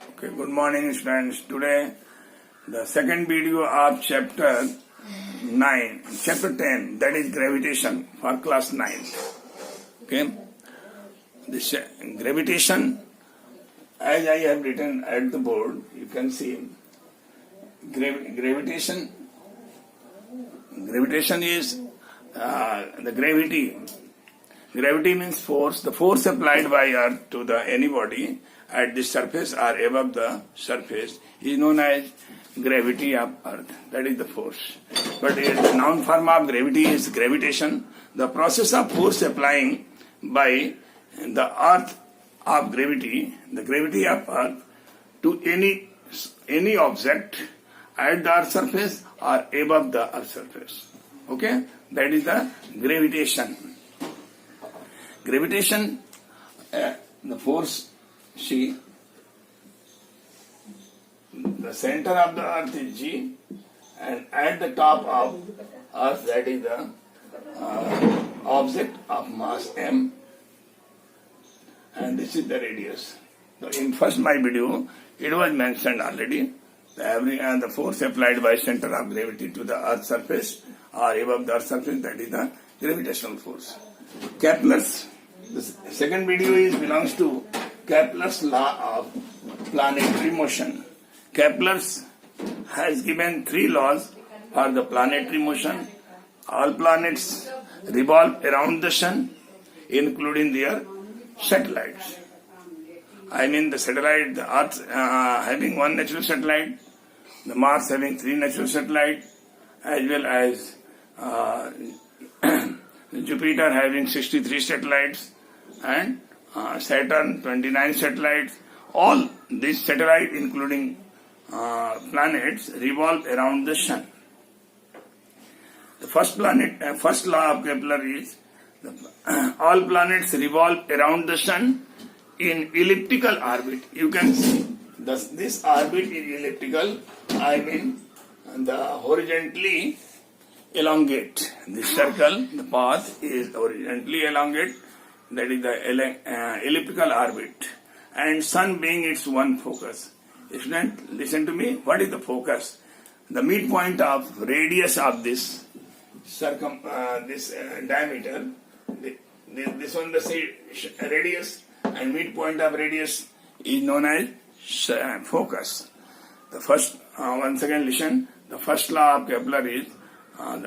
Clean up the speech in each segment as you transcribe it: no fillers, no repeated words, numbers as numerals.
Okay, good morning students. Today the second video of chapter 10, that is gravitation for class 9. Okay, this gravitation, as I have written at the board, you can see gravitation is the gravity. Gravity means force. The force applied by earth to any body at the surface or above the surface is known as gravity of earth. That is the force. But the noun form of gravity is gravitation. The process of force applying by the earth of gravity, the gravity of earth to any object at the earth surface or above the earth surface. Okay? That is the gravitation. Gravitation, the force, see, the center of the earth is G, and at the top of earth, that is the object of mass M, and this is the radius. So in first my video, it was mentioned already, the force applied by center of gravity to the earth surface or above the earth surface, that is the gravitational force. Kepler's, the second video belongs to Kepler's law of planetary motion. Kepler has given 3 laws for the planetary motion. All planets revolve around the sun, including their satellites. I mean the satellite, the Earth having 1 natural satellite, the Mars having 3 natural satellites, as well as Jupiter having 63 satellites, and Saturn 29 satellites. All these satellites, including planets, revolve around the sun. The first law of Kepler is all planets revolve around the sun in elliptical orbit. You can see this orbit is elliptical. I mean the horizontally elongate. This circle, the path is horizontally elongate. That is the elliptical orbit, and sun being its one focus. Student, listen to me. What is the focus? The midpoint of radius of this diameter. This one, the radius, and midpoint of radius is known as focus. The first, once again, listen. The first law of Kepler is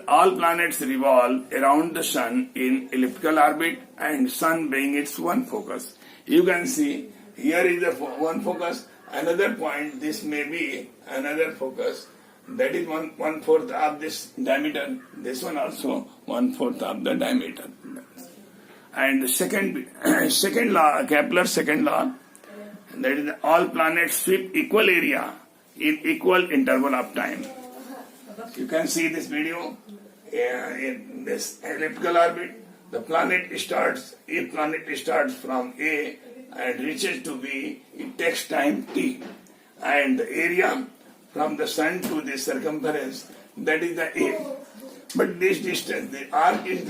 all planets revolve around the sun in elliptical orbit, and sun being its one focus. You can see here is the one focus. Another point, this may be another focus. That is one fourth of this diameter. This one also 1/4 of the diameter. And the second law, Kepler's second law, that is all planets sweep equal area in equal interval of time. You can see this video in this elliptical orbit. The planet starts, if planet starts from A and reaches to B, it takes time T. And the area from the sun to the circumference, that is the A. But this distance, the arc is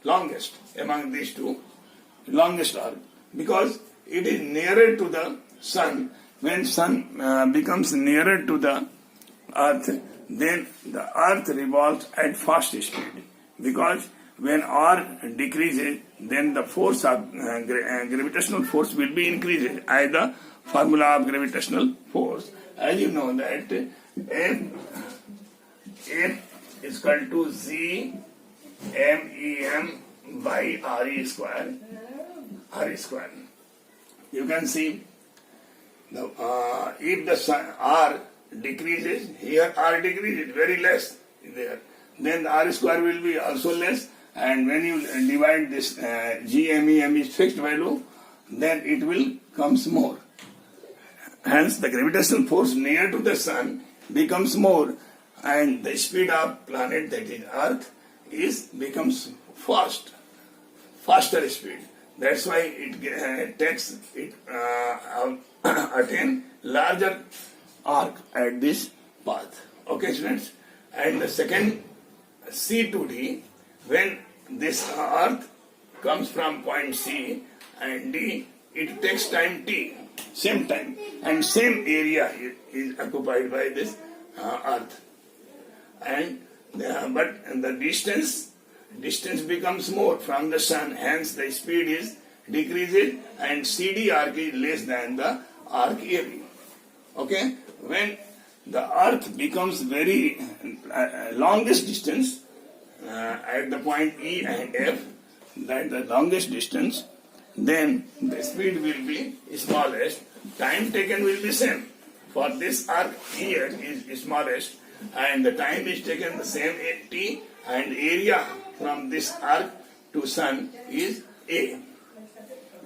longest among these two, longest arc, because it is nearer to the sun. When sun becomes nearer to the earth, then the earth revolves at fast speed, because when R decreases, then the force of gravitational force will be increased as the formula of gravitational force. As you know that F is equal to Z MEM by RE square. You can see if the sun, R decreases, here R decreases very less there, then the R square will be also less, and when you divide this GMEM is fixed value, then it will comes more. Hence the gravitational force near to the sun becomes more, and the speed of planet, that is earth, becomes faster speed. That's why it attain larger arc at this path. Okay, students? And the second, C to D, when this earth comes from point C and D, it takes time T. same time, and same area is occupied by this Earth. And but the distance becomes more from the sun, hence the speed is decreases, and CD arc is less than the arc AB. Okay, when the Earth becomes very longest distance at the point E and F, that the longest distance, then the speed will be smallest, time taken will be same. For this arc here is smallest, and the time is taken the same t, and area from this arc to sun is A.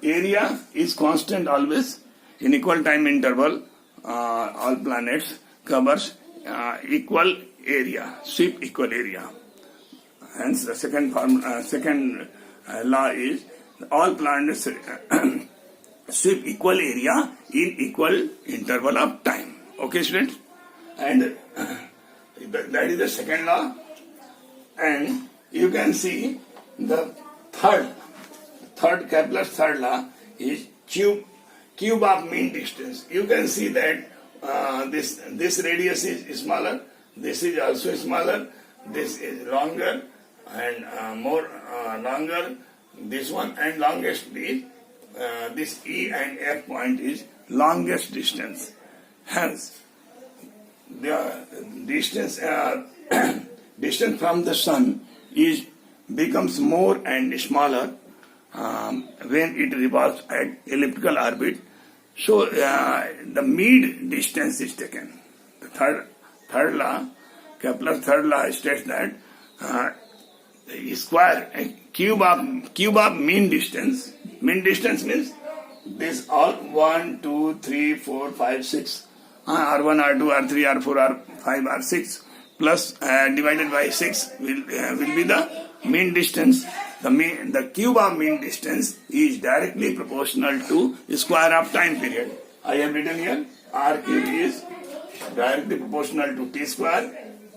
Area is constant always in equal time interval. All planets covers equal area, sweep equal area. Hence the second law is all planets sweep equal area in equal interval of time. Okay, students? And that is the second law. And you can see the third Kepler's third law is cube of mean distance. You can see that this radius is smaller, this is also smaller, this is longer and more longer, this one, and longest is this E and F point is longest distance. Hence the distance distance from the sun becomes more and smaller when it revolves at elliptical orbit. So the mid distance is taken. The third law, Kepler's third law, states that cube of mean distance. Mean distance means this all 1, 2, 3, 4, 5, 6. R1, R2, R3, R4, R5, R6 plus divided by 6 will be the mean distance. The cube of mean distance is directly proportional to the square of time period. I have written here R cube is directly proportional to T square,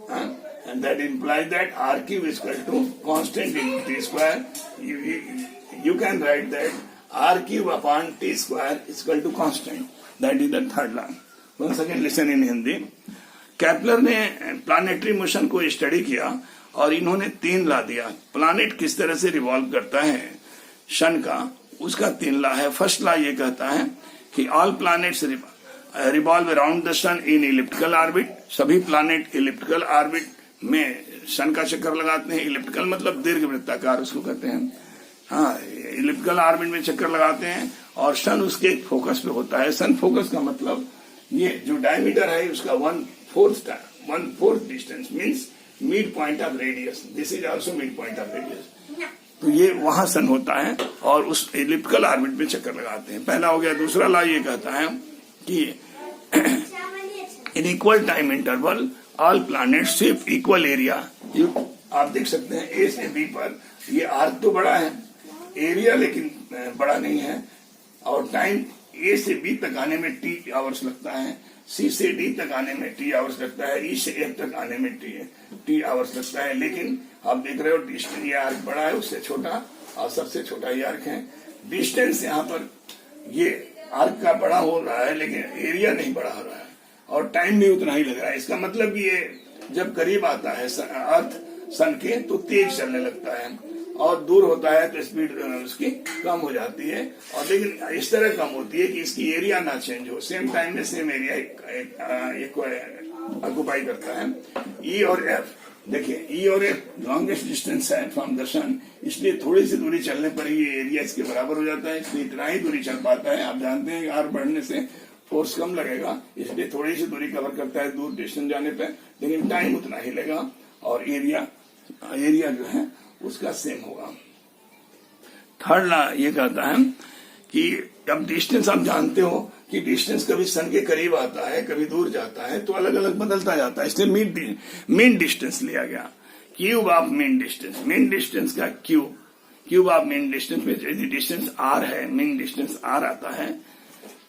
and that implies that R cube is equal to constant into T square. You can write that R cube upon T square is equal to constant. That is the third law. Once again listen in Hindi. Kepler ने planetary motion को study किया और इन्होंने 3 law दिया। Planet किस तरह से revolve करता है सन का, उसका 3 लॉ है। फर्स्ट लॉ ये कहता है कि all planets revolve around the sun in elliptical orbit. सभी प्लैनेट इलिप्टिकल ऑर्बिट में सन का चक्कर लगाते हैं। इलिप्टिकल मतलब दीर्घ वृत्ताकार उसको कहते हैं। हाँ, इलिप्टिकल ऑर्बिट में चक्कर लगाते हैं और सन उसके फोकस पे होता है। सन फोकस का मतलब ये जो डायमीटर है उसका 1/4 distance means mid point of radius. This is also mid point of radius. तो ये वहां सन होता है और उस इलिप्टिकल ऑर्बिट में चक्कर लगाते हैं। पहला हो गया। दूसरा लॉ ये कहता है कि in equal time interval all planets sweep equal area. आप देख सकते हैं ए से बी पर ये आर्क तो बड़ा है, एरिया लेकिन बड़ा नहीं है, और टाइम ए से बी तक आने में टी आवर्स लगता है, सी से डी तक आने में टी आवर्स लगता है, ई से एफ तक आने में टी आवर्स लगता है। लेकिन आप देख रहे हो डिस्टेंस, ये आर्क बड़ा है, उससे छोटा और सबसे छोटा ये आर्क है। डिस्टेंस यहाँ पर ये आर्क का बड़ा हो रहा है लेकिन एरिया नहीं बड़ा हो रहा है और टाइम भी उतना ही लग रहा है। इसका मतलब कि ये जब करीब आता है अर्थ सन के तो तेज चलने लगता है और दूर होता है तो स्पीड उसकी कम हो जाती है। और लेकिन इस तरह कम होती है कि इसकी एरिया ना चेंज हो, सेम टाइम में सेम एरिया ऑक्युपाई करता है। ई और एफ देखिए, ई और एफ लॉन्गेस्ट डिस्टेंस है फ्रॉम द सन, इसलिए थोड़ी सी दूरी चलने पर ही ये एरिया इसके बराबर हो जाता है, इसलिए इतना ही दूरी चल पाता है। आप जानते हैं आर बढ़ने से फोर्स कम लगेगा, इसलिए थोड़ी सी दूरी कवर करता है दूर डिस्टेंस जाने पे, लेकिन टाइम उतना ही लगेगा और एरिया जो है उसका सेम होगा। थर्ड लॉ ये कहता है कि अब डिस्टेंस आप जानते हो कि डिस्टेंस कभी सन के करीब आता है, कभी दूर जाता है, तो अलग अलग बदलता जाता है। इसलिए मीन डिस्टेंस लिया गया, cube of mean distance. Mean distance का क्यूब ऑफ मीन डिस्टेंस में यदि डिस्टेंस आर है, मीन डिस्टेंस आर आता है,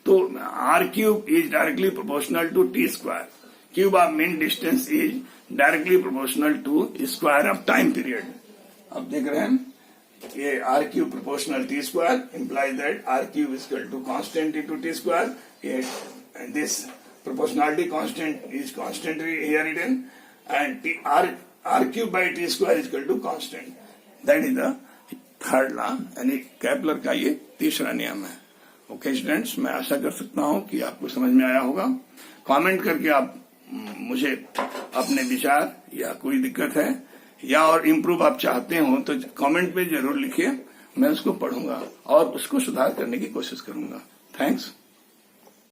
तो R cube is directly proportional to T square. Cube of mean distance is directly proportional to square of time period. अब देख रहे हैं ये R cube proportional T square implies that r cube is equal to constant into t square. And this proportionality constant is constantly here written, and r cube by t square is equal to constant. That is the third law, यानी Kepler का ये तीसरा नियम है. Okay students, मैं आशा कर सकता हूं कि आपको समझ में आया होगा. कमेंट करके आप मुझे अपने विचार या कोई दिक्कत है या और इम्प्रूव आप चाहते हो तो कमेंट पे जरूर लिखिए. मैं उसको पढ़ूंगा और उसको सुधार करने की कोशिश करूंगा. थैंक्स.